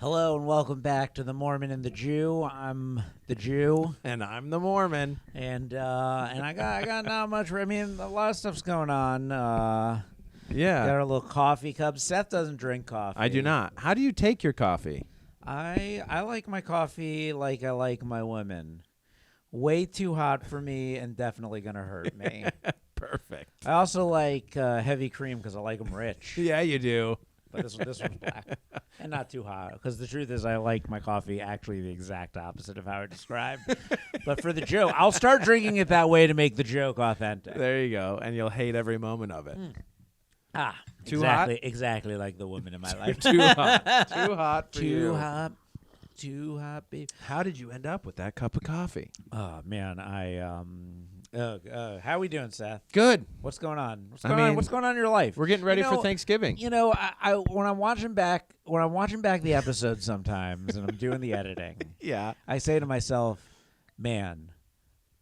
Hello and welcome back to the Mormon and the Jew. I'm the Jew, And I'm the Mormon. and I got not much. I mean, a lot of stuff's going on. Got our little coffee cup. Seth doesn't drink coffee. I do not. How do you take your coffee? I like my coffee like I like my women. Way too hot for me, and definitely gonna hurt me. Perfect. I also like heavy cream because I like them rich. Yeah, you do. But this one's black and not too hot. Because the truth is, I like my coffee actually the exact opposite of how I described. But for the joke, I'll start drinking it that way to make the joke authentic. There you go. And you'll hate every moment of it. Too exactly like the woman in my life. Too hot. Too hot for you. Too hot, baby. How did you end up with that cup of coffee? Oh man, how we doing, Seth? Good. What's going on? What's going on in your life? We're getting ready for Thanksgiving. You know, I when I'm watching back the episodes sometimes, and I'm doing the editing. Yeah. I say to myself, man,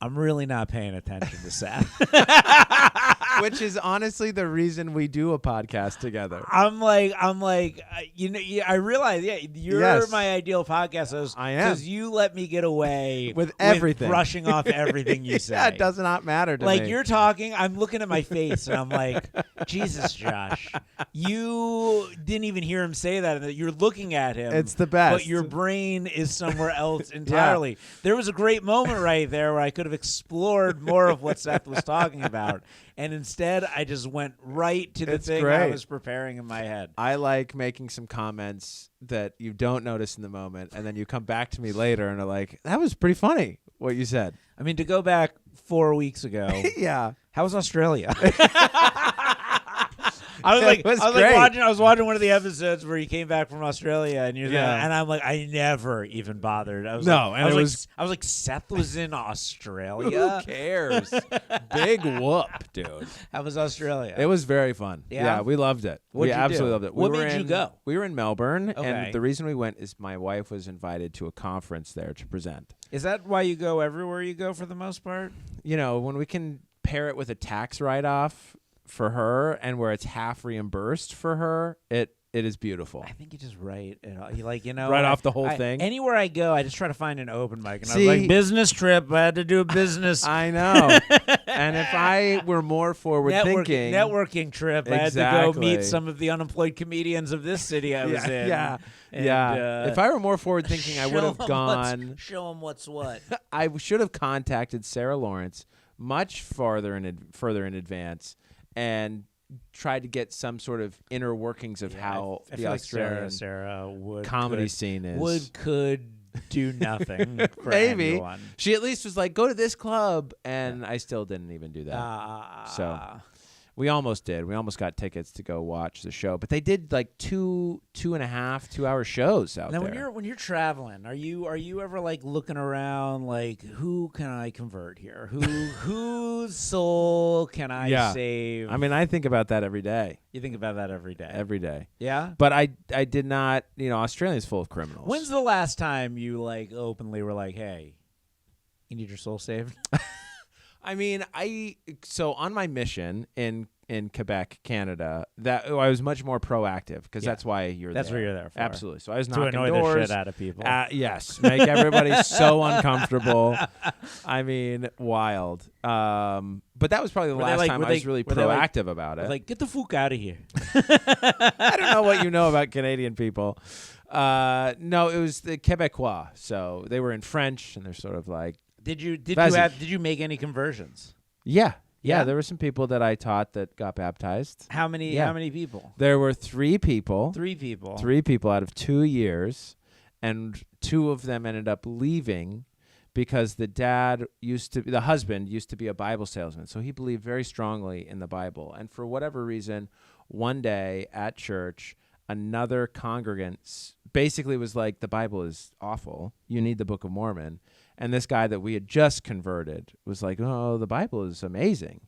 I'm really not paying attention to Seth. Which is honestly the reason we do a podcast together. I'm like, I realize, you're my ideal podcast host. I am. Because you let me get away with everything. Brushing off everything you say. Yeah, it does not matter to me. Like, you're talking, I'm looking at my face, and I'm like, Jesus, Josh, you didn't even hear him say that. You're looking at him. It's the best. But your brain is somewhere else entirely. Yeah. There was a great moment right there where I could have explored more of what Seth was talking about. And instead, I just went right to the thing I was preparing in my head. I like making some comments that you don't notice in the moment, and then you come back to me later and are like, that was pretty funny, what you said. I mean, to go back 4 weeks ago. Yeah. How was Australia? I was watching one of the episodes where you came back from Australia, and and I'm like, I never even bothered. I was like, Seth was in Australia. Who cares? Big whoop, dude. How was Australia? It was very fun. Yeah, we loved it. We absolutely loved it. What made you go? We were in Melbourne, and the reason we went is my wife was invited to a conference there to present. Is that why you go everywhere you go for the most part? You know, when we can pair it with a tax write-off for her, and where it's half reimbursed for her, it is beautiful. I think you just write it. Right off the whole thing. Anywhere I go, I just try to find an open mic. And I was like, business trip. I had to do a business. I know. And if I were more forward thinking, networking trip, I had to go meet some of the unemployed comedians of this city I was in. Yeah. If I were more forward thinking, I would have gone. Show them what's what. I should have contacted Sarah Lawrence much further in advance and tried to get some sort of inner workings of how the Australian Sarah comedy scene is. Could do nothing for Maybe. anyone. She at least was like, go to this club, and I still didn't even do that. So we almost did. We almost got tickets to go watch the show, but they did like 2.5-2-hour shows out there. Now, when you're traveling, are you ever like looking around like, who can I convert here? Whose soul can I save? I mean, I think about that every day. You think about that every day. Every day. Yeah. But I did not. You know, Australia's full of criminals. When's the last time you like openly were like, hey, you need your soul saved? I mean, so on my mission in Quebec, Canada, that I was much more proactive because that's why you're there. That's what you're there for. Absolutely. So I was knocking doors. To annoy the shit out of people. Yes. Make everybody so uncomfortable. I mean, wild. But that was probably the last time I was really proactive about it. Like, get the fuck out of here. I don't know what you know about Canadian people. No, it was the Quebecois. So they were in French, and they're sort of like, Did you make any conversions? Yeah, there were some people that I taught that got baptized. How many people? There were 3 people. 3 people. 3 people out of 2 years, and 2 of them ended up leaving because the husband used to be a Bible salesman, so he believed very strongly in the Bible. And for whatever reason, one day at church, another congregant basically was like, the Bible is awful. You need the Book of Mormon. And this guy that we had just converted was like, oh, the Bible is amazing.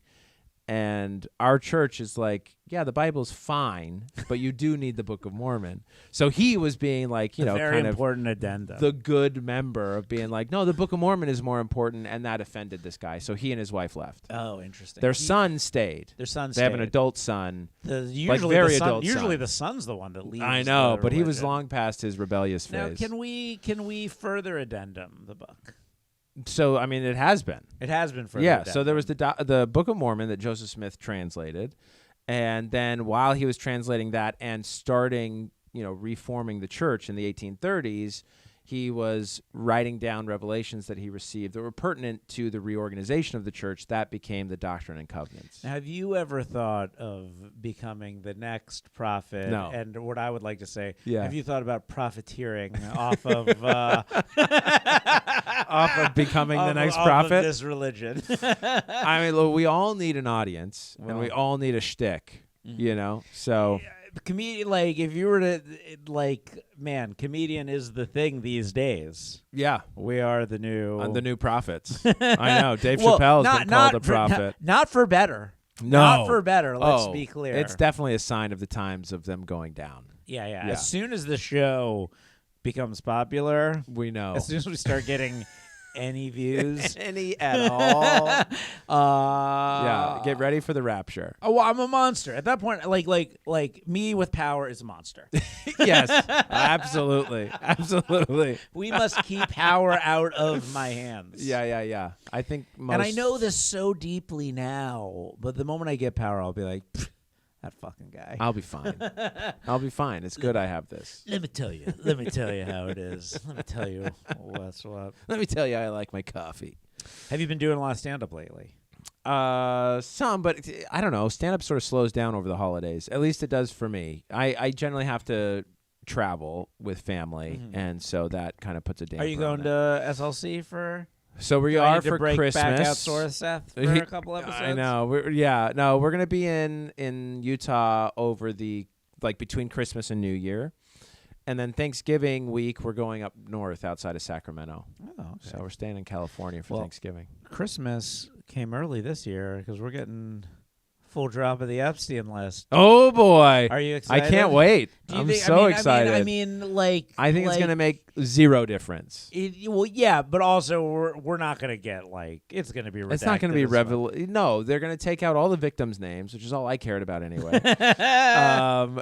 And our church is like, yeah, the Bible's fine, but you do need the Book of Mormon. So he was being like, you know, very kind important of addendum. the good member of being like, no, the Book of Mormon is more important, and that offended this guy. So he and his wife left. Oh, interesting. Their son stayed. Their son They stayed. have an adult son. Usually very the son, adult usually son. the son's the one that leaves. I know, the but he was religion. long past his rebellious Now, phase. can we further addendum the book? So, I mean, it has been. It has been further. Yeah, addendum. so there was the Book of Mormon that Joseph Smith translated, and then while he was translating that and starting, you know, reforming the church in the 1830s, he was writing down revelations that he received that were pertinent to the reorganization of the church. That became the Doctrine and Covenants. Now, have you ever thought of becoming the next prophet? No. And what I would like to say, Yeah. have you thought about profiteering off of Off of becoming the next off prophet? of this religion? I mean, look, we all need an audience, and we Well. all need a shtick, you know? So... Comedian, like, if you were to, like, man, comedian is the thing these days. Yeah. We are the new... On the new prophets. I know. Dave Well, Chappelle's not- been called not a for- prophet. Not for better. No. Not for better. Let's Oh, be clear. It's definitely a sign of the times of them going down. Yeah. Yeah. As soon as the show becomes popular, We know. as soon as we start getting any views, Any at all. yeah, Get ready for the rapture. Oh, well, I'm a monster at that point. Like me with power is a monster. Yes. Absolutely. Absolutely. We must keep power out of my hands. Yeah. I think most... And I know this so deeply now, but the moment I get power, I'll be like, that fucking guy. I'll be fine. I'll be fine. It's good I have this. Let me tell you how it is. Let me tell you what's what. Let me tell you I like my coffee. Have you been doing a lot of stand-up lately? Some, but I don't know. Stand-up sort of slows down over the holidays. At least it does for me. I generally have to travel with family, and so that kind of puts a damper Are you going on it. to SLC for? So we Do I are need to for break Christmas. back out sore Seth for a couple episodes. I know. We're gonna be in Utah over the between Christmas and New Year, and then Thanksgiving week we're going up north outside of Sacramento. Oh, okay. So we're staying in California for Thanksgiving. Christmas came early this year because we're getting full drop of the Epstein list. Oh boy! Are you excited? I can't wait. Do you I'm think, so excited. I mean, like, I think it's gonna make zero difference. Well, yeah, but also we're not gonna get it's gonna be. It's not going to be redacted as well. No, they're going to take out all the victims' names, which is all I cared about anyway.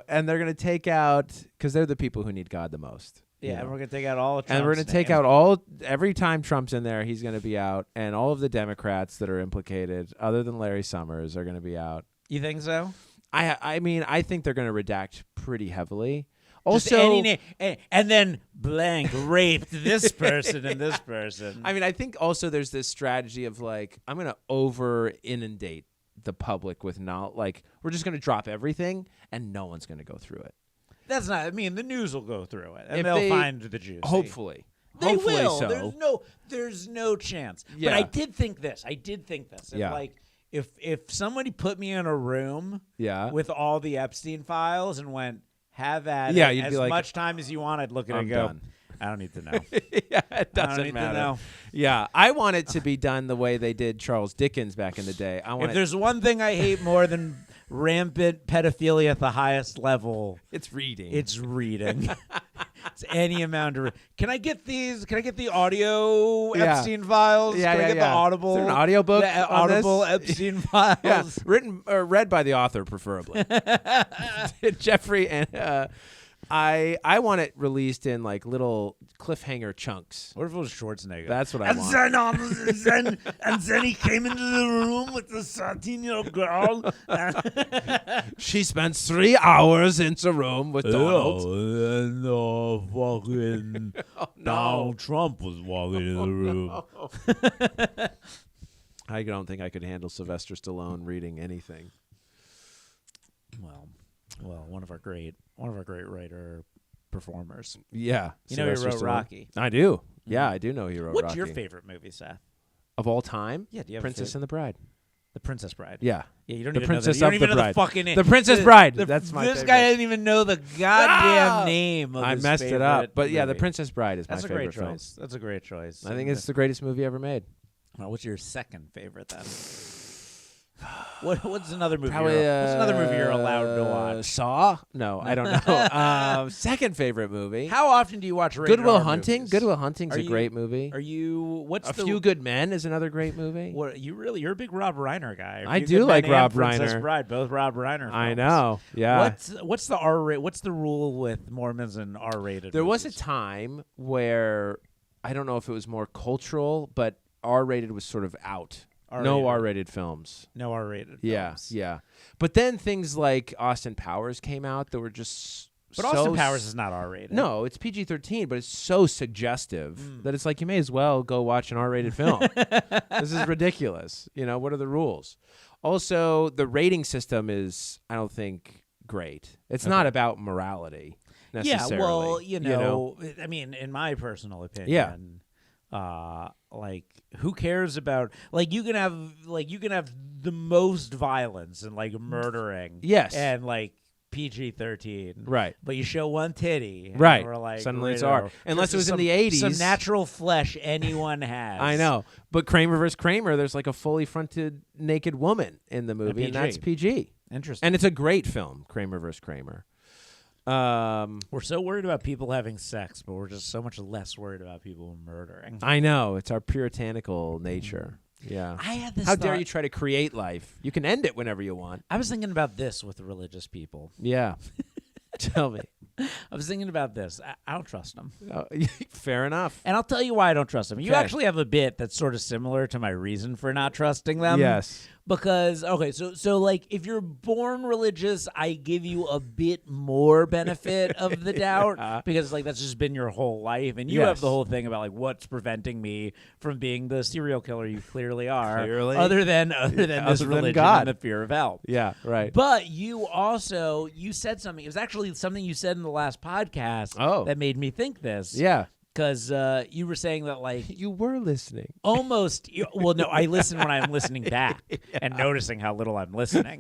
And they're going to take out because they're the people who need God the most. Yeah, you know? and we're gonna take out all of Trump's And we're going to take names. out every time Trump's in there, he's going to be out, and all of the Democrats that are implicated, other than Larry Summers, are going to be out. You think so? I mean, I think they're going to redact pretty heavily. Just Also, any name, and then blank raped this person and this person. I mean, I think also there's this strategy of I'm going to over inundate the public with we're just going to drop everything and no one's going to go through it. That's not. I mean, the news will go through it, and If they'll they- find the juice. Hopefully. They Hopefully will. so. There's no chance. Yeah. But I did think this. If, Yeah. If somebody put me in a room Yeah. with all the Epstein files and went, have at Yeah, it you'd as be like, much time as you want, I'd look at it I'm and go, done. I don't need to know. Yeah, it I don't doesn't need matter. to know. Yeah, I want it to be done the way they did Charles Dickens back in the day. If there's one thing I hate more than rampant pedophilia at the highest level, it's reading. it's reading. It's any amount of. Can I get these? Can I get the audio Yeah. Epstein files? Yeah, Can I yeah, get yeah. the Audible? Is there an audiobook The on this? Audible Epstein files. yeah, written or read by the author, preferably. Jeffrey and I want it released in little cliffhanger chunks. What if it was Schwarzenegger? That's what I and want. then he came into the room with the 13-year-old girl. She spends 3 hours in the room with Donald. and fucking Donald Trump was walking in the room. I don't think I could handle Sylvester Stallone reading anything. Well, one of our great writer performers. Yeah. You know he Sylvester wrote Stallone. Rocky. I do. Yeah, I do know he wrote What's Rocky. your favorite movie, Seth? Of all time? Yeah, do you have Princess and the Bride. The Princess Bride. Yeah. Yeah, you don't The even Princess know of you don't the even know Bride. the fucking name. The Princess Bride. That's my This favorite. guy didn't even know the goddamn Ah! name of I his messed it up. favorite But yeah, The movie. Princess Bride is That's my a great favorite film. choice. That's a great choice. I think it's the greatest movie ever made. Well, what's your second favorite then? What's another movie? Probably, What's another movie you're allowed to watch? Saw? No, I don't know. Second favorite movie. How often do you watch rated Good Will R Hunting? movies? Good Will Hunting's a great movie. Are you? What's A Few Good Men is another great movie. You're a big Rob Reiner guy. I do like Rob Princess Reiner. Bride, both Rob Reiner films. I know. Yeah. What's the R? What's the rule with Mormons and R-rated? There was movies? a time where I don't know if it was more cultural, but R-rated was sort of out. R-rated. No R-rated films. No R-rated. Yeah, films. yeah. But then things like Austin Powers came out that were just. But Austin Powers is not R-rated. No, it's PG-13, but it's so suggestive that it's like you may as well go watch an R-rated film. This is ridiculous. What are the rules? Also, the rating system is, I don't think, great. It's not about morality necessarily. Yeah, well, I mean, in my personal opinion, who cares about you can have the most violence and murdering, yes, and PG-13, right? But you show one titty, and right? We're Suddenly it's R. Unless it was in the 80s, some natural flesh anyone has. I know, but Kramer vs. Kramer, there's a fully fronted naked woman in the movie, and that's PG. Interesting, and it's a great film, Kramer vs. Kramer. We're so worried about people having sex, but we're just so much less worried about people murdering. I know, it's our puritanical nature. Yeah. I had this. How dare you try to create life? You can end it whenever you want. I was thinking about this with religious people. Yeah. Tell me. I was thinking about this. I don't trust them. Fair enough. And I'll tell you why I don't trust them. You Okay. actually have a bit that's sort of similar to my reason for not trusting them. Yes. Because, okay, so if you're born religious, I give you a bit more benefit of the doubt because that's just been your whole life. And you have the whole thing about what's preventing me from being the serial killer you clearly are. Clearly. Other than this religion God. and the fear of hell. Yeah, right. But you said something. It was actually something you said in the last podcast that made me think this. Yeah. Because you were saying that you were listening. Almost. Well, no, I listen when I'm listening back and noticing how little I'm listening.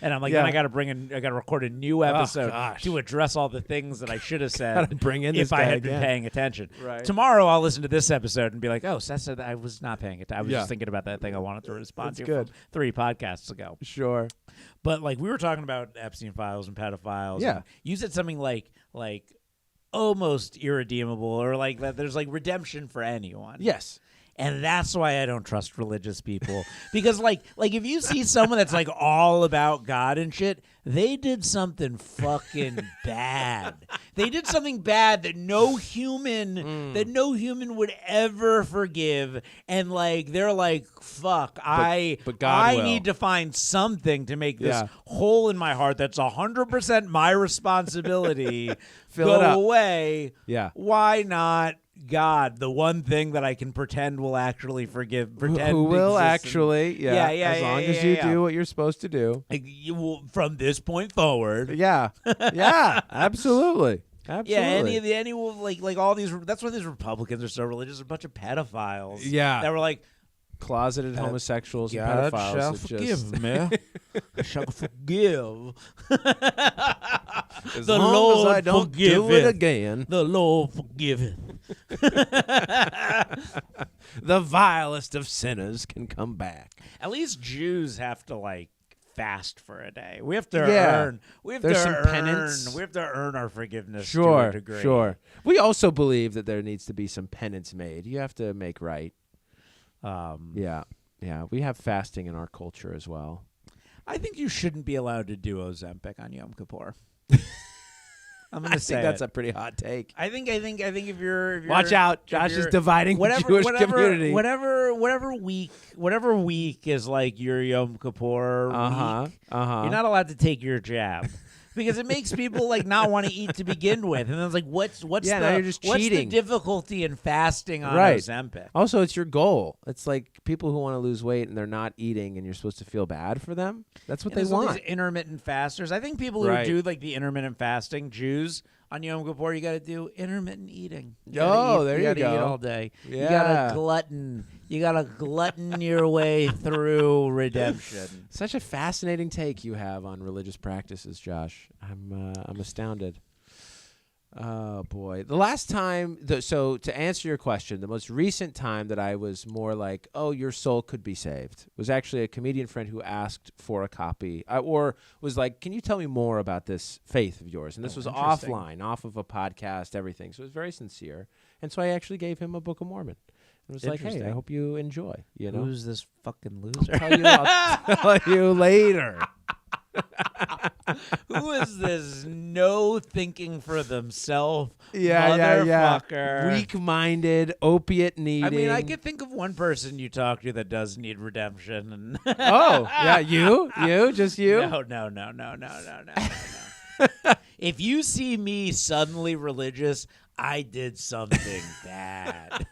And I'm like, then I got to record a new episode to address all the things that I should have said bring in if I had been again. paying attention. Right. Tomorrow I'll listen to this episode and be like, Seth said that I was not paying attention. I was just thinking about that thing I wanted to respond to from 3 podcasts ago. Sure. But we were talking about Epstein files and pedophiles. Yeah. And you said something like almost irredeemable or that there's redemption for anyone. Yes. And that's why I don't trust religious people. Because if you see someone that's all about God and shit, they did something fucking bad. They did something bad that no human would ever forgive. And they're fuck, but God I will. need to find something to make this hole in my heart that's 100% my responsibility Fill it up. go away. Yeah. Why not God, the one thing that I can pretend will actually forgive, pretend who will exists actually, as long as you do what you're supposed to do. You will, from this point forward. Yeah, yeah, absolutely. Absolutely. Yeah, any all these. That's why these Republicans are so religious. A bunch of pedophiles. Yeah, that were closeted homosexuals and God pedophiles. shall forgive me. Shall forgive. As the long Lord as I don't do it again. The Lord forgiveth. The vilest of sinners can come back. At least Jews have to fast for a day. We have to earn. We have There's to some earn. penance. We have to earn our forgiveness. Sure, to a degree. sure. We also believe that there needs to be some penance made. You have to make right. Yeah. We have fasting in our culture as well. I think you shouldn't be allowed to do Ozempic on Yom Kippur. I'm going to say that's a pretty hot take. I think if you're watch out, Josh is dividing the Jewish community. Whatever week is your Yom Kippur week. You're not allowed to take your jab. Because it makes people not want to eat to begin with, and then it's what's now you're just cheating. The difficulty in fasting on Ozempic? Also, it's your goal. It's people who want to lose weight and they're not eating, and you're supposed to feel bad for them. That's what they want. These intermittent fasters. I think people who do the intermittent fasting, Jews on Yom Kippur, you got to do intermittent eating. There you go. You got to eat all day. Yeah. You got to glutton. You got to glutton your way through redemption. Such a fascinating take you have on religious practices, Josh. I'm astounded. Oh, boy. The last time, so to answer your question, the most recent time that I was more like, oh, your soul could be saved, was actually a comedian friend who asked for a copy or was like, can you tell me more about this faith of yours? And this was offline, off of a podcast, everything. So it was very sincere. And so I actually gave him a Book of Mormon. It was like, hey, I hope you enjoy. You know? Who's this fucking loser? I'll tell you later. Who is this no thinking for themselves motherfucker? Weak-minded, opiate needing. I mean, I could think of one person you talk to that does need redemption. And oh, yeah, you? Just you? No. If you see me suddenly religious, I did something bad.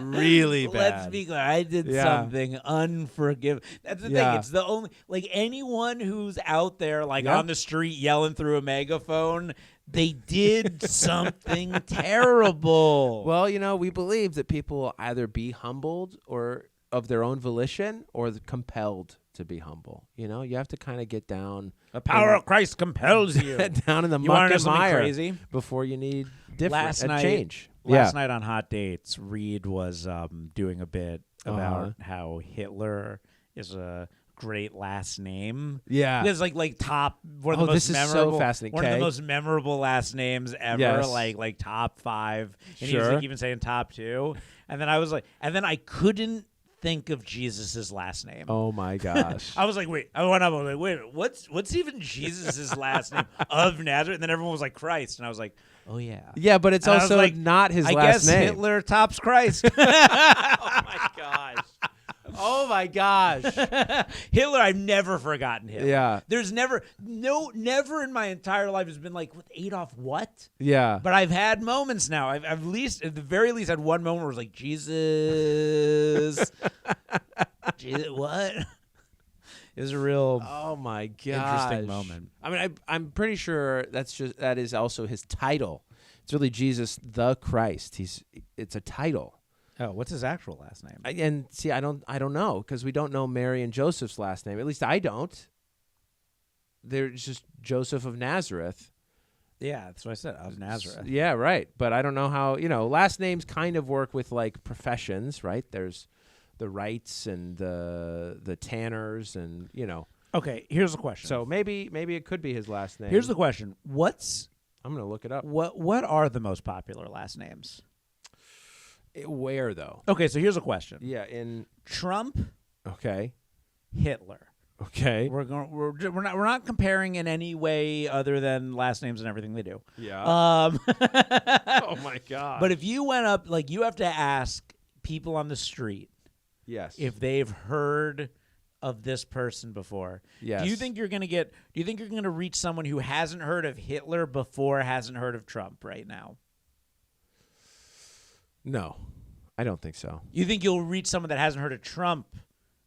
Really bad. Let's be clear. I did something unforgivable. That's the thing. It's the only, like, anyone who's out there, like, on the street yelling through a megaphone, they did something terrible. Well, we believe that people will either be humbled or of their own volition or compelled to be humble. You have to kind of get down. The power of Christ compels you. Down in the muck and mire crazy? Before you need change. Last night on Hot Dates, Reed was doing a bit about how Hitler is a great last name. Yeah, because like top one of the most memorable, so fascinating. One of the most memorable last names ever. Yes. Like top 5, and he Sure. was like even saying top 2. And then I was like, and then I couldn't think of Jesus's last name. Oh my gosh! I was like, wait. I went up. I was like, wait. What's even Jesus's last name of Nazareth? And then everyone was like Christ, and I was like, oh yeah. Yeah, but it's also like, not his last name. I guess Hitler tops Christ. Oh my gosh. Hitler, I've never forgotten Hitler. Yeah. There's never in my entire life has been like, Adolf what? Yeah. But I've had moments now. I've at the very least had one moment where it was like, Jesus. Jesus, what? It was a real interesting moment. I mean, I'm pretty sure that is also his title. It's really Jesus the Christ. It's a title. Oh, what's his actual last name? I don't know, because we don't know Mary and Joseph's last name. At least I don't. They're just Joseph of Nazareth. Yeah, that's what I said, of Nazareth. Yeah, right. But I don't know how, last names kind of work with like professions, right? There's the Wrights and the Tanners and, Okay, here's the question. So maybe it could be his last name. Here's the question. I'm going to look it up. What are the most popular last names? Where though? Okay, so here's a question. Yeah, in Trump. Okay. Hitler. Okay. We're not comparing in any way other than last names and everything they do. Yeah. Oh my God. But if you went up, like, you have to ask people on the street. Yes. If they've heard of this person before. Yes. Do you think you're going to reach someone who hasn't heard of Hitler before, hasn't heard of Trump right now? No, I don't think so. You think you'll reach someone that hasn't heard of Trump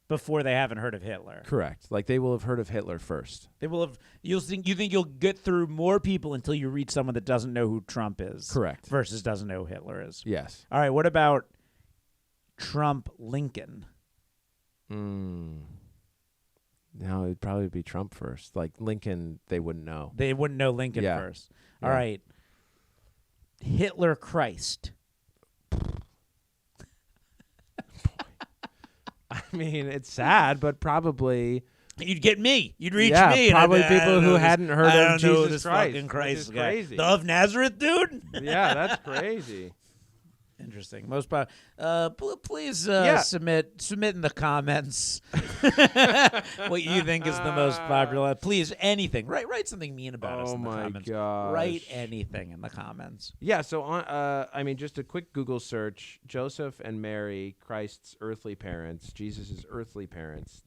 before they haven't heard of Hitler? Correct. Like, they will have heard of Hitler first. They will have. You think you'll get through more people until you reach someone that doesn't know who Trump is. Correct. Versus doesn't know who Hitler is. Yes. All right. What about Trump Lincoln? No, it'd probably be Trump first. Like, Lincoln, they wouldn't know. They wouldn't know Lincoln first. All right. Hitler Christ. I mean, it's sad, but probably you'd get me. You'd reach Yeah, me. probably people who hadn't heard of Jesus this Christ. Fucking Christ guy. Crazy. The of Nazareth dude. Yeah, that's crazy. Interesting. Please submit in the comments what you think is the most popular. Please, anything. Write something mean about us in the comments. Gosh. Write anything in the comments. Yeah. So just a quick Google search: Joseph and Mary, Christ's earthly parents, Jesus's earthly parents,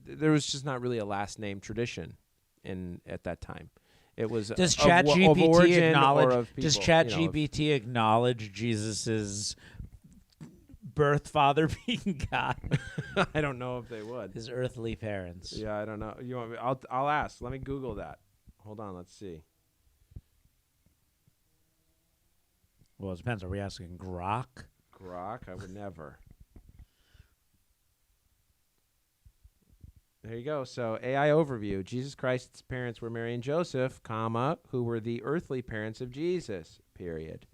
there was just not really a last name tradition at that time. It was Does ChatGPT acknowledge? People, does ChatGPT acknowledge Jesus's birth father being God? I don't know if they would. His earthly parents. Yeah, I don't know. You want me? I'll ask. Let me Google that. Hold on. Let's see. Well, it depends. Are we asking Grok? Grok? I would never. There you go. So AI overview. Jesus Christ's parents were Mary and Joseph, comma, who were the earthly parents of Jesus, period.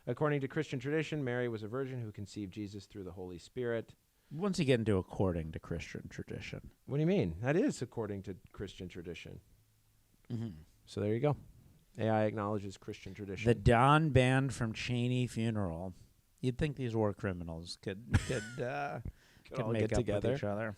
According to Christian tradition, Mary was a virgin who conceived Jesus through the Holy Spirit. Once you get into according to Christian tradition. What do you mean? That is according to Christian tradition. Mm-hmm. So there you go. AI acknowledges Christian tradition. The Don Band from Cheney funeral. You'd think these war criminals could all make get up together. with each other.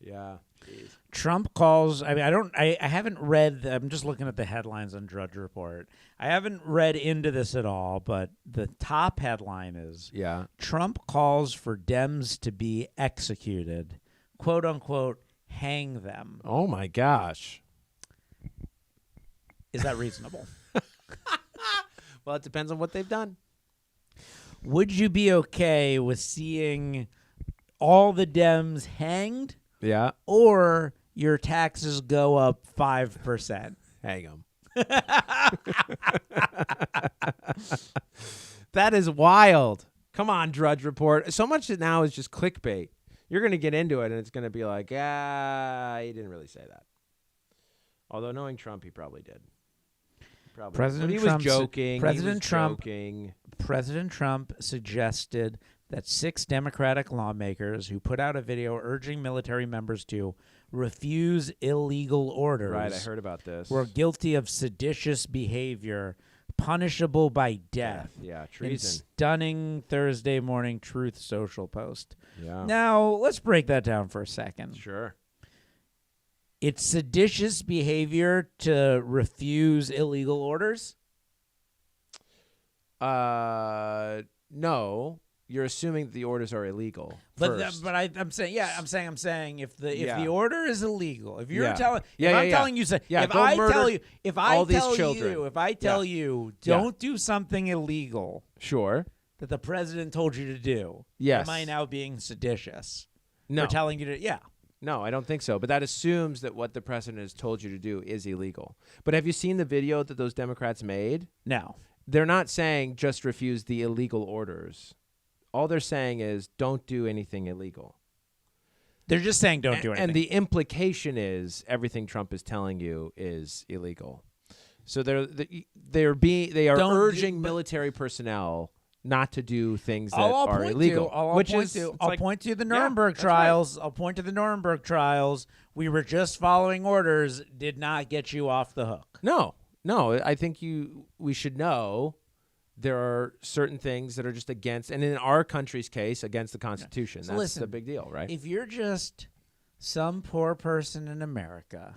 Yeah. Jeez. Trump calls. I mean, I haven't read. I'm just looking at the headlines on Drudge Report. I haven't read into this at all, but the top headline is: Trump calls for Dems to be executed, quote unquote, hang them. Oh my gosh. Is that reasonable? Well, it depends on what they've done. Would you be okay with seeing all the Dems hanged? Yeah. Or your taxes go up 5%. Hang them. That is wild. Come on, Drudge Report. So much now is just clickbait. You're going to get into it, and it's going to be like, he didn't really say that. Although knowing Trump, he probably did. President he Trump was joking. President Trump. Joking. President Trump suggested that 6 Democratic lawmakers who put out a video urging military members to refuse illegal orders. Right, I heard about this. Were guilty of seditious behavior, punishable by death. Yeah, treason. Stunning Thursday morning Truth Social post. Yeah. Now, let's break that down for a second. Sure. It's seditious behavior to refuse illegal orders? No. You're assuming that the orders are illegal. But I'm saying if the order is illegal, if you're telling you don't do something illegal, sure, that the president told you to do, yes, am I now being seditious? No, for telling you to No, I don't think so. But that assumes that what the president has told you to do is illegal. But have you seen the video that those Democrats made? No. They're not saying just refuse the illegal orders. All they're saying is don't do anything illegal. They're just saying don't do anything. And the implication is everything Trump is telling you is illegal. So they are urging military personnel not to do things that are illegal. I'll point to the Nuremberg trials. Right. I'll point to the Nuremberg trials. We were just following orders. Did not get you off the hook. No. I think we should know there are certain things that are just against, and in our country's case, against the Constitution. So that's the big deal, right? If you're just some poor person in America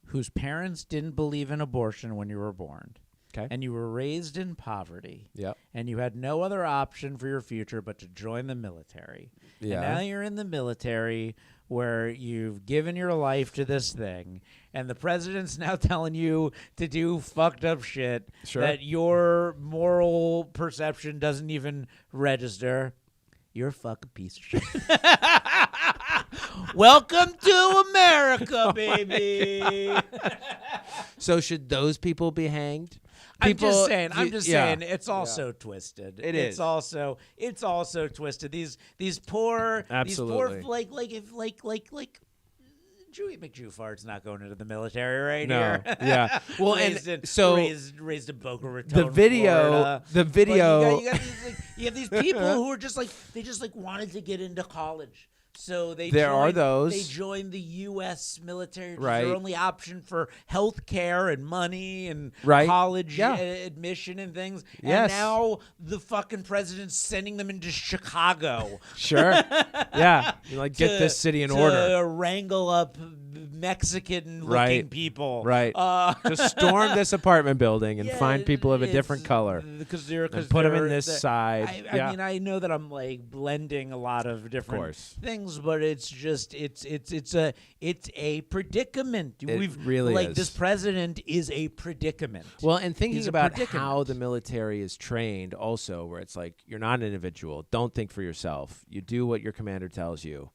whose parents didn't believe in abortion when you were born, and you were raised in poverty, and you had no other option for your future but to join the military, and now you're in the military where you've given your life to this thing, and the president's now telling you to do fucked up shit that your moral perception doesn't even register, you're a fucking piece of shit. Welcome to America, baby. So should those people be hanged? I'm just saying. It's also twisted. It's also twisted. These poor, like Jewy McJewfart's not going into the military here. Yeah. Well, raised in Boca Raton, the video. You have these people who are just wanted to get into college. So they joined the U.S. military. Right. Their only option for health care and money and college admission and things. And now the fucking president's sending them into Chicago. Sure. Yeah. You get this city in order. To wrangle up Mexican-looking people. Right. Just storm this apartment building and find people of a different color. Because put them in this side. I mean, I know that I'm blending a lot of different things. But it's a predicament. It really is. This president is a predicament. Well, and thinking about how the military is trained also, where it's you're not an individual. Don't think for yourself. You do what your commander tells you.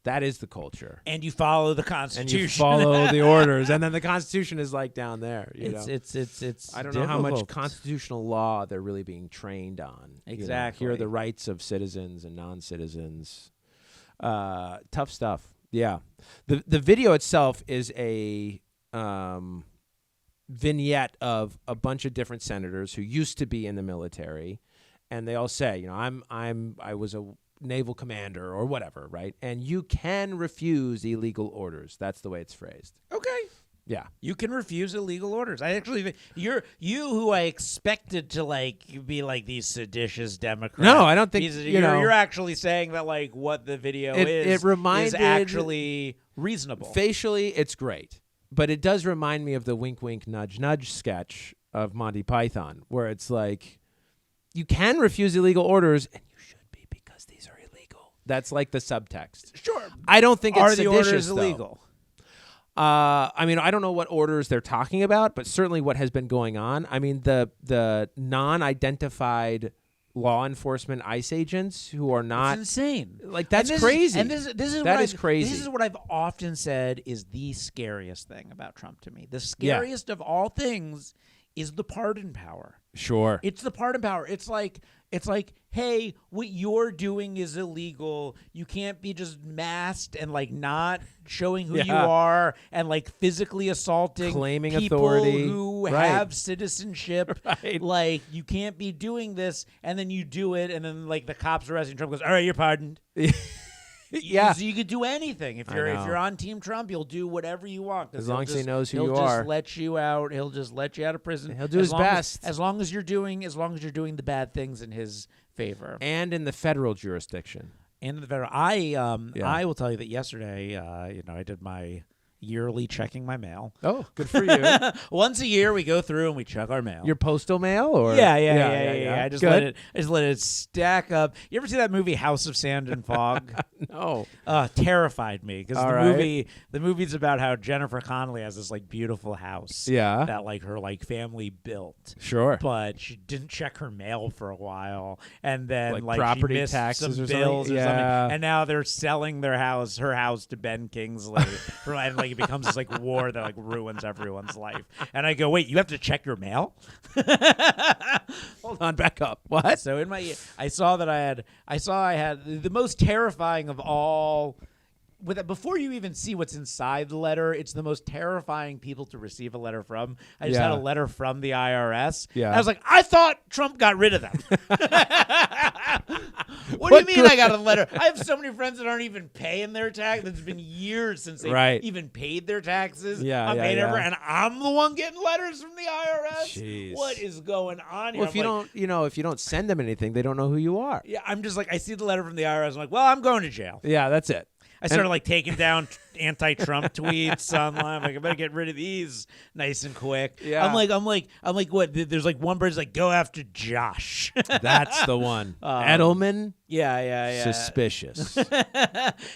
That is the culture. And you follow the Constitution. And you follow the orders. And then the Constitution is down there. It's I don't know how much constitutional law they're really being trained on. Exactly. Here are the rights of citizens and non-citizens. Tough stuff. Yeah. The video itself is a vignette of a bunch of different senators who used to be in the military, and they all say, you know, I was a naval commander or whatever, right? And you can refuse illegal orders. That's the way it's phrased. Okay. Yeah. You can refuse illegal orders. I actually think you who I expected to be like these seditious Democrats. No, I don't think you're actually saying that like what the video is actually reasonable. Facially, it's great. But it does remind me of the wink, wink, nudge, nudge sketch of Monty Python, where it's like, you can refuse illegal orders, and you should be because these are illegal. That's like the subtext. Sure. I don't think it's seditious, the orders though. illegal? I mean, I don't know what orders they're talking about, but certainly what has been going on. I mean, the non-identified law enforcement ICE agents who are not insane. Like that's crazy. This is crazy. This is what I've often said is the scariest thing about Trump to me. The scariest of all things is the pardon power. Sure. It's the pardon power. It's like, hey, what you're doing is illegal. You can't be just masked and like not showing who you are and like physically assaulting claiming people authority who have citizenship. Right. Like you can't be doing this, and then you do it, and then like the cops arresting Trump goes, all right, you're pardoned. Yeah. So you could do anything. If you're on Team Trump, you'll do whatever you want. As long as he knows who you He'll are. just let you out. He'll just let you out of prison. He'll do his best. As long as you're doing the bad things in his favor. And in the federal jurisdiction. And in the federal. I will tell you that yesterday, I did my yearly checking my mail. Oh, good for you. Once a year we go through and we check our mail. Your postal mail or Yeah. I just let it stack up. You ever see that movie House of Sand and Fog? No. Terrified me because the movie's about how Jennifer Connelly has this like beautiful house. Yeah. That like her like family built. Sure. But she didn't check her mail for a while, and then like property she missed taxes some or bills something. or something. And now they're selling her house to Ben Kingsley, and like it becomes this like war that like ruins everyone's life. And I go, wait, you have to check your mail? Hold on, back up. What? So I saw I had the most terrifying of all. Before you even see what's inside the letter, it's the most terrifying people to receive a letter from. I just had a letter from the IRS. Yeah. I was like, I thought Trump got rid of them. What do you mean I got a letter? I have so many friends that aren't even paying their tax. It's been years since they even paid their taxes. And I'm the one getting letters from the IRS. Jeez. What is going on here? Well, if you don't send them anything, they don't know who you are. Yeah, I'm just like, I see the letter from the IRS. I'm like, well, I'm going to jail. Yeah, that's it. I started like taking down anti-Trump tweets online. I'm like, I better get rid of these nice and quick. Yeah. I'm like, what? There's like one person like, go after Josh. That's the one. Edelman. Yeah. Suspicious.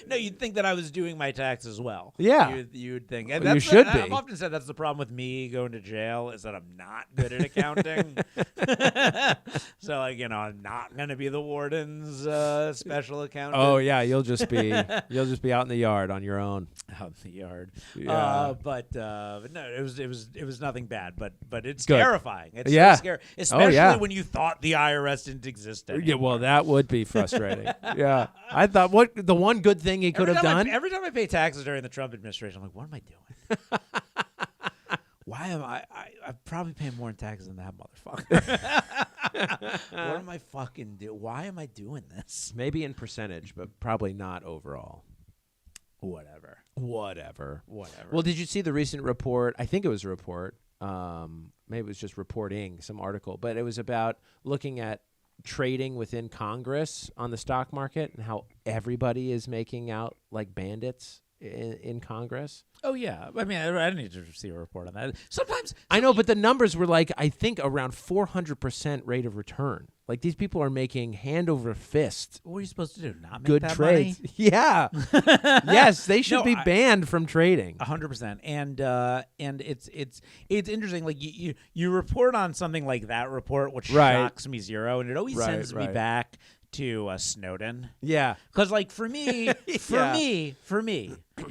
No, you'd think that I was doing my taxes well. Yeah. You'd think. And you should be. I've often said that's the problem with me going to jail is that I'm not good at accounting. So like, I'm not going to be the warden's special accountant. Oh yeah, you'll just be out in the yard on your own. Out in the yard. Yeah. But no, it was nothing bad, but it's Good. terrifying. It's Yeah. so scary, especially when you thought the IRS didn't exist anymore. Yeah, well, that would be frustrating. Yeah. I thought the one good thing he could have done. Every time I pay taxes during the Trump administration, I'm like, what am I doing? Why am I'm probably paying more in taxes than that motherfucker. What am I fucking doing? Why am I doing this? Maybe in percentage, but probably not overall. Whatever. Well, did you see the recent report? I think it was a report. Maybe it was just reporting some article, but it was about looking at trading within Congress on the stock market and how everybody is making out like bandits in Congress. Oh, yeah. I mean, I need to see a report on that. Sometimes I know, but the numbers were like, I think around 400% rate of return. Like these people are making hand over fist. What are you supposed to do? Not make good that trades. Money? Yeah. Yes, they should be banned from trading. 100%. And it's interesting. Like you report on something like that report, which shocks me zero, and it always sends me back to Snowden. Yeah. Because like for me,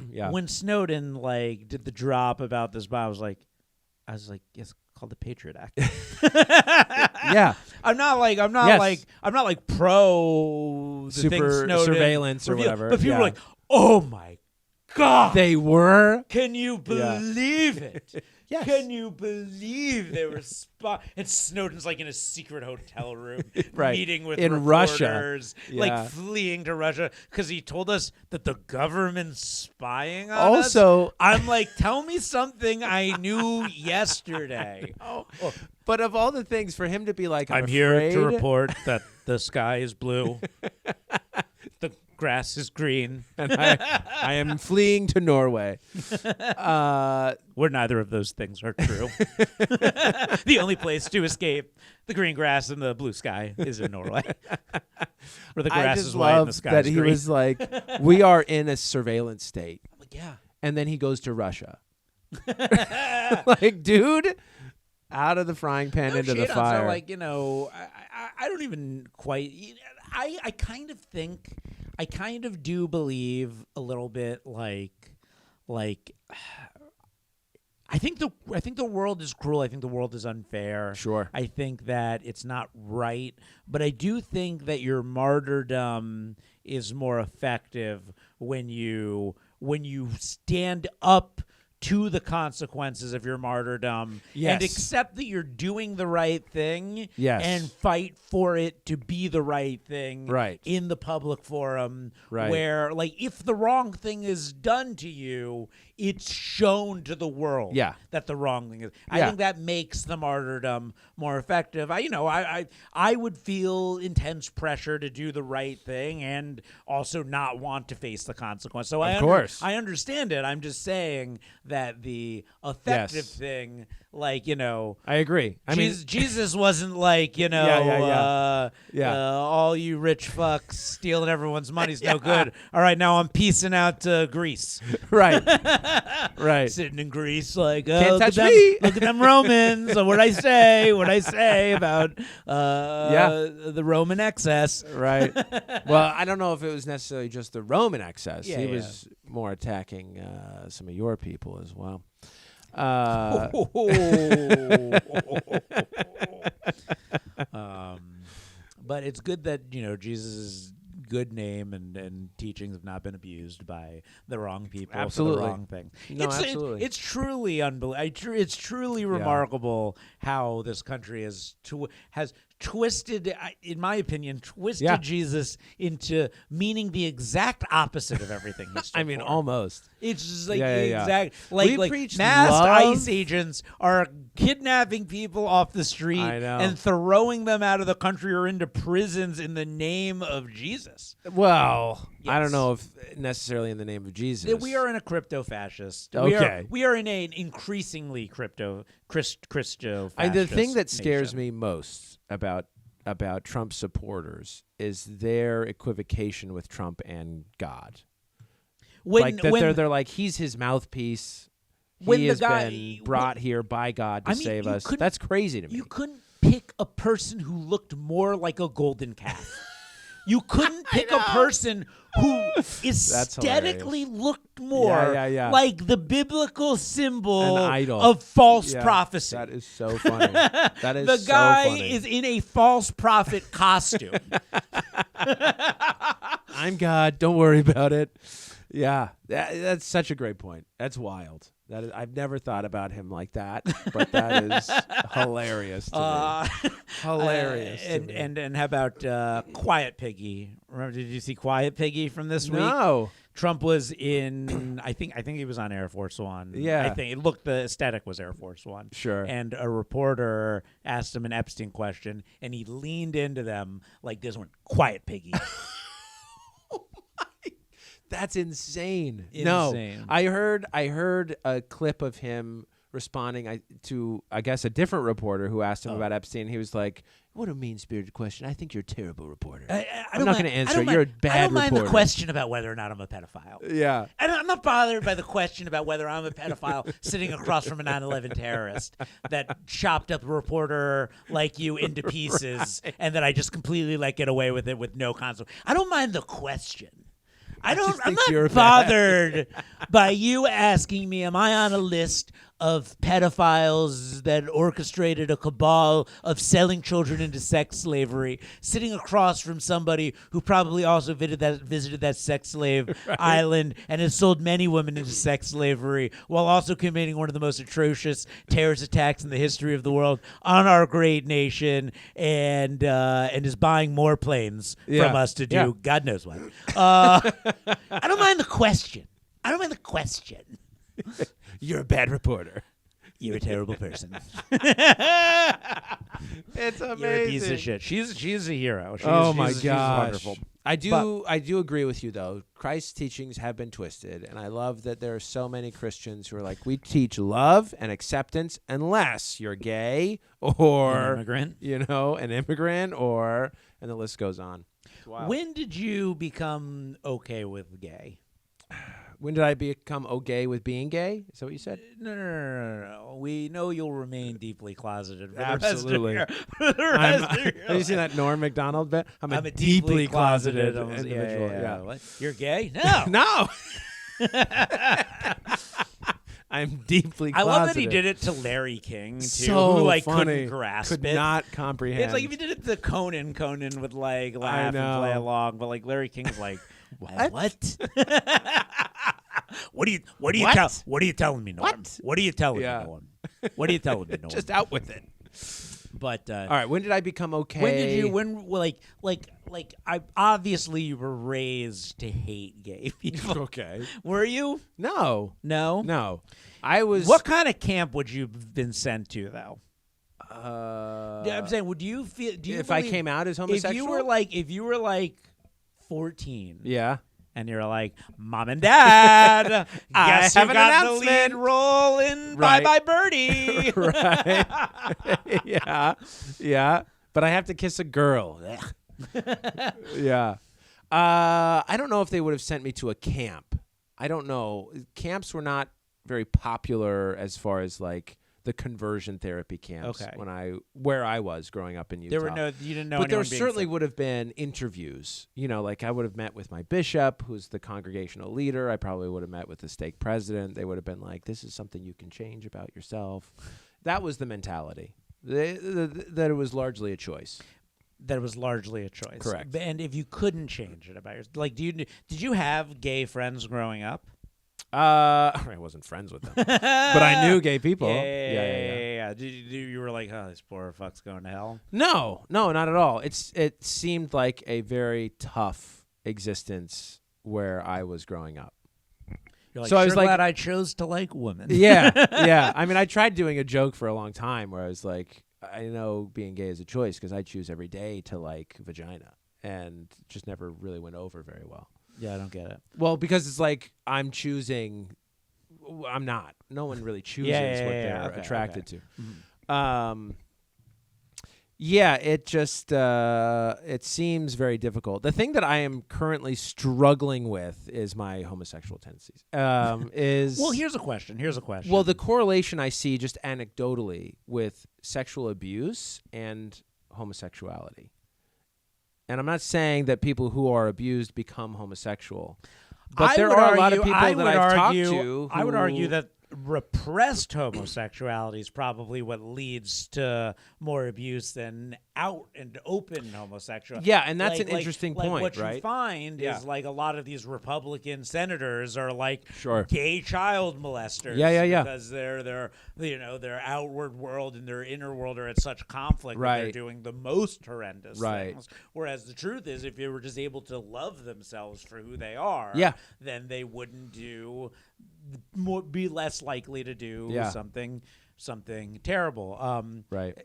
Yeah. when Snowden like did the drop about this bomb, I was like, yes, called the Patriot Act. Yeah. I'm not pro the super thing Snowden surveillance or revealed, whatever. But people are like, oh my God. They were. Can you believe it? Yes. Can you believe they were and Snowden's like in a secret hotel room Right. meeting with In reporters, Russia. like fleeing to Russia because he told us that the government's spying on Also, us. I'm like, tell me something I knew yesterday. But of all the things for him to be like, I'm here to report that the sky is blue. The grass is green. And I am fleeing to Norway. Where neither of those things are true. The only place to escape the green grass and the blue sky is in Norway. Where the grass is white and the sky that is he green. was like, we are in a surveillance state. Yeah. And then he goes to Russia. Like, dude, out of the frying pan into the fire. So, like, I don't even quite. I kind of think, I kind of do believe a little bit like. I think the world is cruel. I think the world is unfair. Sure. I think that it's not right, but I do think that your martyrdom is more effective when you stand up to the consequences of your martyrdom and accept that you're doing the right thing and fight for it to be the right thing in the public forum where, like, if the wrong thing is done to you, it's shown to the world that the wrong thing is. I think that makes the martyrdom more effective. I would feel intense pressure to do the right thing and also not want to face the consequence. So I understand it. I'm just saying that the effective thing, like, I agree. I mean, Jesus wasn't like, all you rich fucks stealing everyone's money's no good. All right, now I'm piecing out to Greece. Right. Sitting in Greece, like, can't touch me. Look at them Romans. What'd I say about the Roman excess? Right. Well, I don't know if it was necessarily just the Roman excess. He was more attacking some of your people as well. But it's good that Jesus' good name and teachings have not been abused by the wrong people for the wrong thing. No, absolutely. It's truly unbelievable. It's truly remarkable how this country has twisted, in my opinion, Jesus into meaning the exact opposite of everything he stood I mean, for. almost. It's just like exact. We Like preach masked love. ICE agents are kidnapping people off the street and throwing them out of the country or into prisons in the name of Jesus. Well, I don't know if necessarily in the name of Jesus. We are in a crypto fascist. Okay. We are in an increasingly Christo fascist. The thing that scares me most about Trump supporters is their equivocation with Trump and God. They're like, he's his mouthpiece. He has been brought here by God to save us. That's crazy to me. You couldn't pick a person who looked more like a golden calf. You couldn't pick a person who aesthetically looked more like the biblical symbol of false prophecy. That is so funny. That is the guy so funny. is in a false prophet costume. I'm God. Don't worry about it. Yeah, that's such a great point. That's wild. I've never thought about him like that, but that is hilarious to me. Hilarious. And how about Quiet Piggy? Remember? Did you see Quiet Piggy from this week? No. Trump was in. I think he was on Air Force One. Yeah. I think the aesthetic was Air Force One. Sure. And a reporter asked him an Epstein question, and he leaned into them like this one. Quiet Piggy. That's insane. Insane. No, I heard a clip of him responding to, I guess, a different reporter who asked him about Epstein. He was like, "What a mean-spirited question. I think you're a terrible reporter. I'm not going to answer it. You're a bad reporter." I don't mind the question about whether or not I'm a pedophile. Yeah. And I'm not bothered by the question about whether I'm a pedophile sitting across from a 9/11 terrorist that chopped up a reporter like you into pieces and that I just completely let get away with it with no consequence. I don't mind the question. I'm not bothered by you asking me, am I on a list pedophiles that orchestrated a cabal of selling children into sex slavery, sitting across from somebody who probably also visited that sex slave island and has sold many women into sex slavery, while also committing one of the most atrocious terrorist attacks in the history of the world on our great nation, and is buying more planes from us to do God knows what. I don't mind the question. You're a bad reporter. You're a terrible person. It's amazing. You're a piece of shit. She's a hero. She's wonderful. I do agree with you though. Christ's teachings have been twisted, and I love that there are so many Christians who are like, we teach love and acceptance unless you're gay or an immigrant, an immigrant, and the list goes on. When did you become okay with gay? When did I become okay with being gay? Is that what you said? No. We know you'll remain deeply closeted. Absolutely. Have you seen that Norm Macdonald bit? I'm a deeply closeted individual. Yeah. What? You're gay? No. No. I'm deeply closeted. I love that he did it to Larry King, too. So who, funny. Couldn't grasp Could it. not comprehend. It's like if he did it to Conan would, laugh and play along. But, Larry King's like, what? What are you telling me, Norm? What are you telling me, Norm? What are you telling me, Norm? Just out with it. But all right, when did I become okay? Obviously you were raised to hate gay people. Okay. Were you? No. I was. What kind of camp would you have been sent to, though? I'm saying, would you feel? If I came out as homosexual? If you were 14. Yeah. And you're like, Mom and Dad, I guess have you an got announcement. the lead role in Bye Bye Birdie. Right. Yeah. But I have to kiss a girl. Yeah. I don't know if they would have sent me to a camp. I don't know. Camps were not very popular as far as the conversion therapy camps where I was growing up in Utah. You didn't know. But there certainly would have been interviews. I would have met with my bishop, who's the congregational leader. I probably would have met with the stake president. They would have been like, "This is something you can change about yourself." That was the mentality. That it was largely a choice. That it was largely a choice. Correct. And if you couldn't change it about yourself, did you have gay friends growing up? I wasn't friends with them, but I knew gay people. Yeah. You were like, oh, this poor fuck's going to hell? No, not at all. It seemed like a very tough existence where I was growing up. You're like, so I was glad I chose to like women. Yeah. I mean, I tried doing a joke for a long time where I was like, I know being gay is a choice because I choose every day to like vagina, and just never really went over very well. Yeah, I don't get it. Well, because it's like I'm choosing. I'm not. No one really chooses what they're attracted to. Mm-hmm. It just it seems very difficult. The thing that I am currently struggling with is my homosexual tendencies. Well, here's a question. Well, the correlation I see just anecdotally with sexual abuse and homosexuality. And I'm not saying that people who are abused become homosexual, but there are a lot of people that I've talked to. I would argue that repressed homosexuality is probably what leads to more abuse than out and open homosexuality. Yeah, and that's an interesting point, what right? you find is a lot of these Republican senators are sure. gay child molesters. Yeah. Because their outward world and their inner world are at such conflict that they're doing the most horrendous things. Whereas the truth is, if they were just able to love themselves for who they are, then they wouldn't be less likely to do something terrible.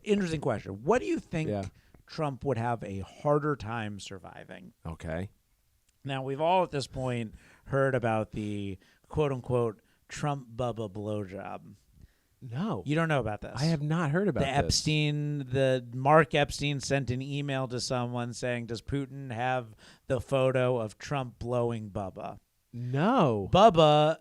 Interesting question. What do you think Trump would have a harder time surviving? Okay. Now, we've all at this point heard about the quote-unquote Trump Bubba blowjob. No. You don't know about this? I have not heard about this. Mark Epstein sent an email to someone saying, does Putin have the photo of Trump blowing Bubba? No. Bubba,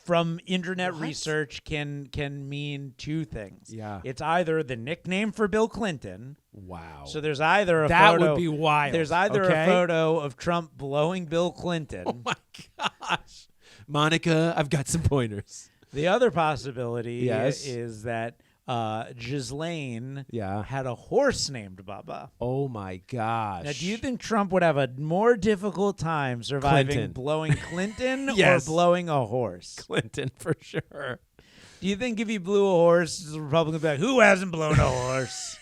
from internet research, can mean two things. Yeah. It's either the nickname for Bill Clinton. Wow. So there's either a that photo. Would be wild. There's either a photo of Trump blowing Bill Clinton. Oh my gosh. Monica, I've got some pointers. The other possibility Yes. is that Ghislaine Yeah. had a horse named Bubba. Oh my gosh. Now, do you think Trump would have a more difficult time surviving Clinton. blowing Clinton Yes. or blowing a horse? Clinton for sure. Do you think if he blew a horse, the Republicans would be like, who hasn't blown a horse?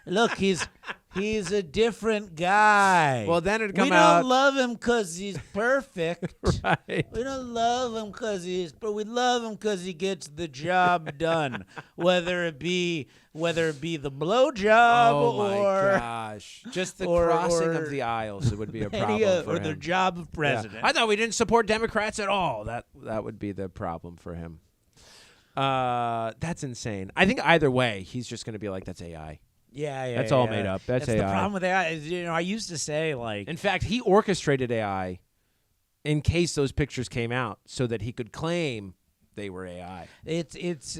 Look, he's a different guy. Well, then it'd come we out. don't love him because he's perfect. Right. We don't love him but we love him because he gets the job done, whether it be the blowjob Oh my or gosh! Just the or- crossing or- of the aisles would be a problem any, for or him. the job of Yeah. president. I thought we didn't support Democrats at all. That would be the problem for him. That's insane. I think either way, he's just going to be like, "That's AI." Yeah, That's all made up. That's the AI. problem with AI. Is, I used to say like, In fact, he orchestrated AI in case those pictures came out so that he could claim they were AI. it is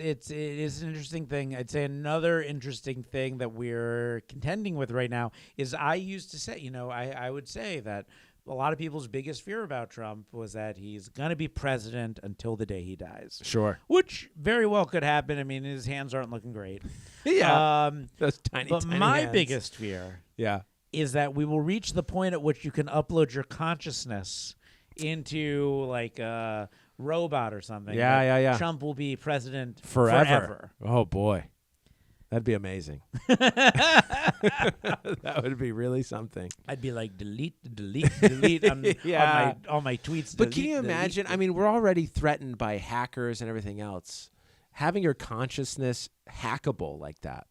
an interesting thing. I'd say another interesting thing that we're contending with right now is I used to say, I would say that a lot of people's biggest fear about Trump was that he's going to be president until the day he dies. Sure. Which very well could happen. I mean, his hands aren't looking great. Yeah. Those tiny, But tiny my hands. biggest fear is that we will reach the point at which you can upload your consciousness into like a robot or something. Yeah. Trump will be president Forever. Oh boy, that'd be amazing. That would be really something. I'd be like delete on my tweets. But can you imagine? I mean, we're already threatened by hackers and everything else. Having your consciousness hackable like that.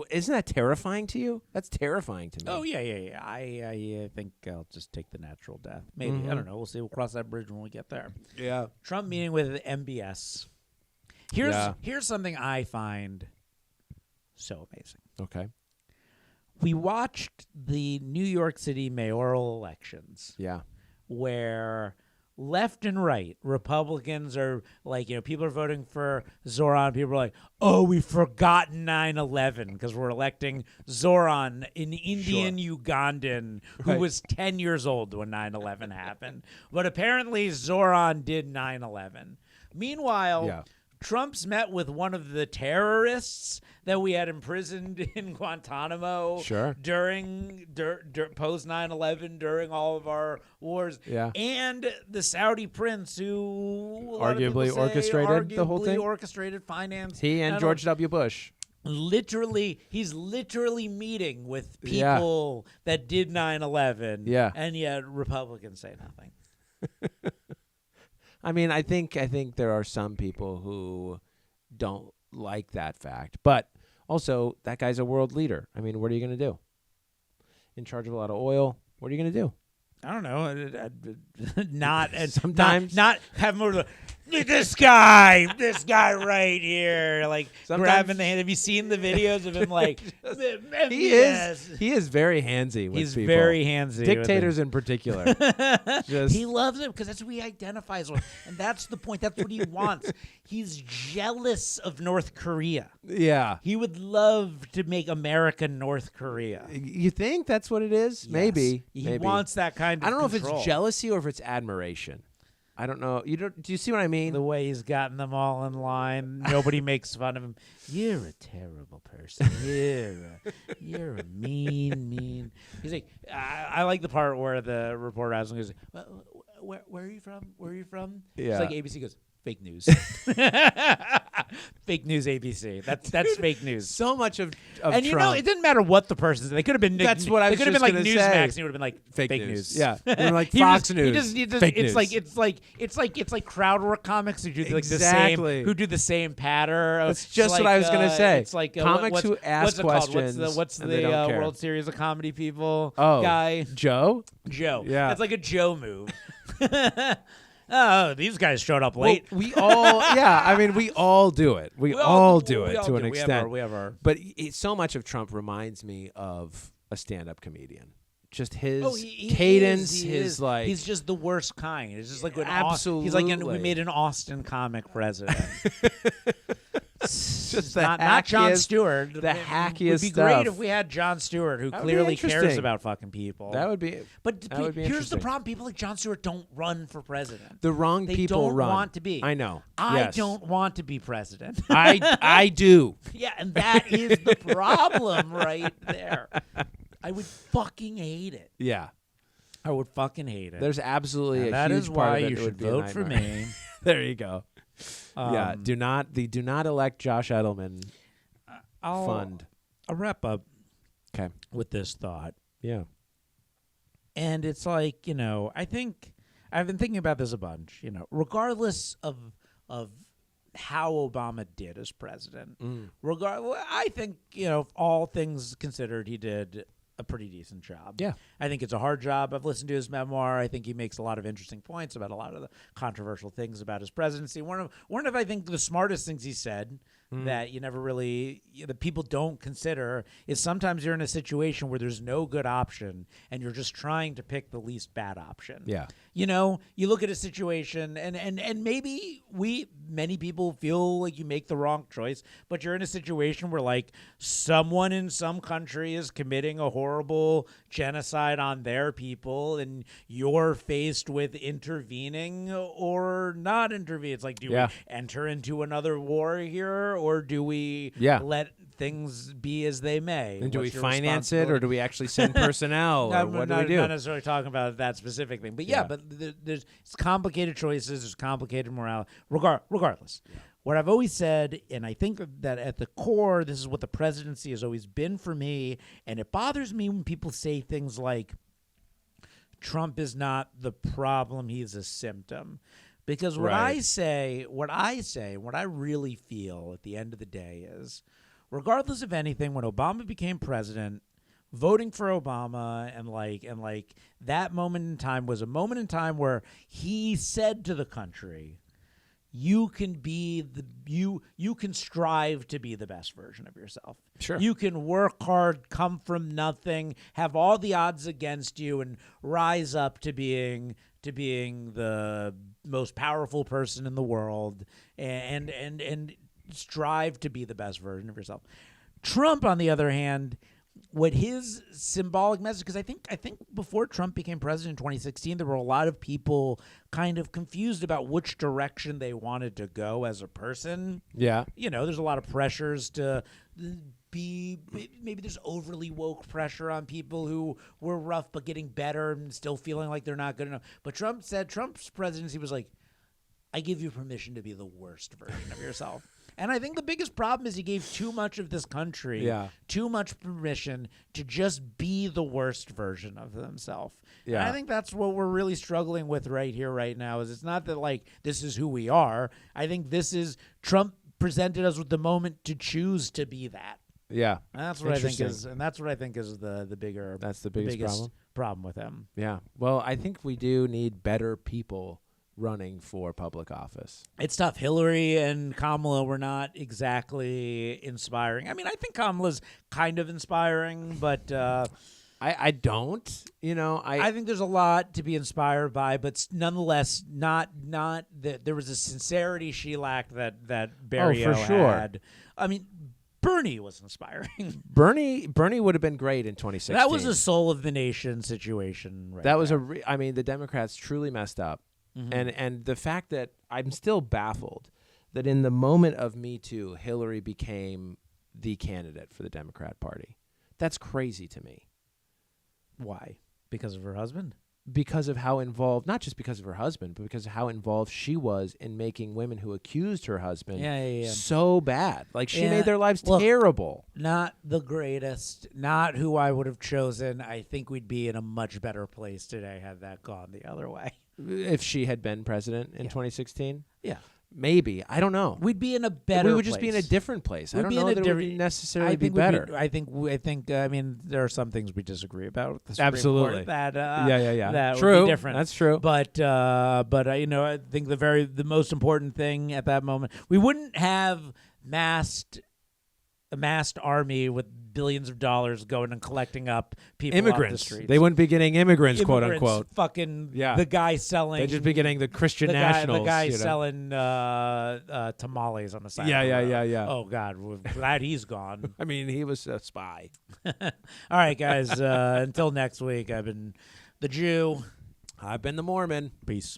Isn't that terrifying to you? That's terrifying to me. Oh yeah. I think I'll just take the natural death. Maybe I don't know. We'll see. We'll cross that bridge when we get there. Yeah. Trump meeting with MBS. Here's something I find so amazing. Okay. We watched the New York City mayoral elections. Yeah. Where left and right, Republicans are like, people are voting for Zoran. People are like, oh, we forgot 9/11 because we're electing Zoran, an Indian Ugandan who was 10 years old when 9/11 happened. But apparently Zoran did 9/11. Meanwhile, Trump's met with one of the terrorists that we had imprisoned in Guantanamo during post 9/11 during all of our wars, and the Saudi prince who arguably orchestrated the whole thing, orchestrated, financed. He and George W. Bush. He's literally meeting with people that did 9/11, and yet Republicans say nothing. I mean, I think there are some people who don't like that fact, but also that guy's a world leader. I mean, what are you going to do? In charge of a lot of oil, what are you going to do? I don't know. Not sometimes not have more. This guy right here, like grabbing the hand. Have you seen the videos of him? Like he is very handsy with He's people. very handsy. Dictators in particular. He loves it because that's who he identifies with, and that's the point. That's what he wants. He's jealous of North Korea. Yeah, he would love to make America North Korea. You think that's what it is? Yes. Maybe he wants that kind of. I don't know control. if it's jealousy or if it's admiration. I don't know. Do you see what I mean? The way he's gotten them all in line. Nobody makes fun of him. You're a terrible person. You're a mean. He's like, I like the part where the reporter asks him, goes, where are you from? Where are you from? Yeah. It's like ABC goes, fake news. Fake news ABC. That's fake news. So much of and Trump. it didn't matter what the person said. They could have been. That's what I was They could have been like just gonna Newsmax, say. and he would have been like fake news. Yeah, like Fox News. Fake it's news. It's like crowd work comics who do like Exactly. the same patter. That's just what I was gonna say. It's like comics who ask questions. What's and they don't the care. World Series of Comedy people guy? Joe. Yeah, it's like a Joe move. Oh, these guys showed up late. Well, we all do it. We all do it to an extent. We have our. But so much of Trump reminds me of a stand-up comedian. Just his cadence, he's just the worst kind. It's just like absolutely. He's like we made an Austin comic president. just not Jon Stewart. The hackiest It would be stuff. great if we had Jon Stewart, who clearly cares about fucking people. That would be. But that would be here's the problem: people like Jon Stewart don't run for president. The wrong they people don't run. Want to be. I know. I don't want to be president. I do. Yeah, and that is the problem right there. I would fucking hate it. Yeah. I would fucking hate it. There's absolutely and a huge part part of of it. It You would should be vote for me. There you go. Yeah. Do not elect Josh Edelman. Fund. I'll wrap up. Okay. With this thought. Yeah. And it's like, I think I've been thinking about this a bunch. Regardless of how Obama did as president, I think all things considered, he did a pretty decent job. Yeah. I think it's a hard job. I've listened to his memoir. I think he makes a lot of interesting points about a lot of the controversial things about his presidency. One of I think the smartest things he said that you never really that people don't consider is sometimes you're in a situation where there's no good option and you're just trying to pick the least bad option. Yeah. You look at a situation and maybe many people feel like you make the wrong choice, but you're in a situation where like someone in some country is committing a horrible genocide on their people and you're faced with intervening or not intervene. It's like, do we enter into another war here or do we let things be as they may? And do we finance it or do we actually send personnel or what do we do? Not necessarily talking about that specific thing, but but there's complicated choices, there's complicated morality. Regardless. Yeah. What I've always said, and I think that at the core, this is what the presidency has always been for me, and it bothers me when people say things like, Trump is not the problem, he's a symptom. Because what I say, what I really feel at the end of the day is, regardless of anything, when Obama became president, voting for Obama and like that moment in time was a moment in time where he said to the country, you can be you can strive to be the best version of yourself. Sure. You can work hard, come from nothing, have all the odds against you, and rise up to being the most powerful person in the world, and strive to be the best version of yourself. Trump, on the other hand, what his symbolic message, because I think before Trump became president in 2016, there were a lot of people kind of confused about which direction they wanted to go as a person. Yeah. There's a lot of pressures to be, maybe there's overly woke pressure on people who were rough but getting better and still feeling like they're not good enough. But Trump's presidency was like, I give you permission to be the worst version of yourself. And I think the biggest problem is he gave too much of this country, too much permission to just be the worst version of himself. Yeah. And I think that's what we're really struggling with right here, right now, is it's not that, like, this is who we are. I think this is Trump presented us with the moment to choose to be that. Yeah. And that's what I think is, the bigger. That's the biggest problem with him. Yeah. Well, I think we do need better people running for public office. It's tough. Hillary and Kamala were not exactly inspiring. I mean, I think Kamala's kind of inspiring, but I don't. I think there's a lot to be inspired by, but nonetheless, not that there was a sincerity she lacked that Barrio had. I mean, Bernie was inspiring. Bernie would have been great in 2016. That was a soul of the nation situation. Right. That was the Democrats truly messed up. Mm-hmm. And the fact that I'm still baffled that in the moment of Me Too, Hillary became the candidate for the Democrat Party. That's crazy to me. Why? Because of her husband? Because of how involved, not just because of her husband, but because of how involved she was in making women who accused her husband so bad. Like, she made their lives terrible. Not the greatest, not who I would have chosen. I think we'd be in a much better place today had that gone the other way. If she had been president in 2016? Yeah. Maybe. I don't know. We'd be in a better place. We would just be in a different place. I don't know that it would necessarily be better. I think, there are some things we disagree about with the Supreme Absolutely. Court that, That true. Would be different. That's true. But I think the most important thing at that moment, we wouldn't have a massed army with billions of dollars going and collecting up people immigrants. off the streets. They wouldn't be getting immigrants, quote unquote. Fucking Yeah. the guy selling. They'd just be getting the Christian nationals. The guy selling tamales on the side. Yeah. Oh God, we're glad he's gone. I mean, he was a spy. All right, guys. Until next week, I've been the Jew. I've been the Mormon. Peace.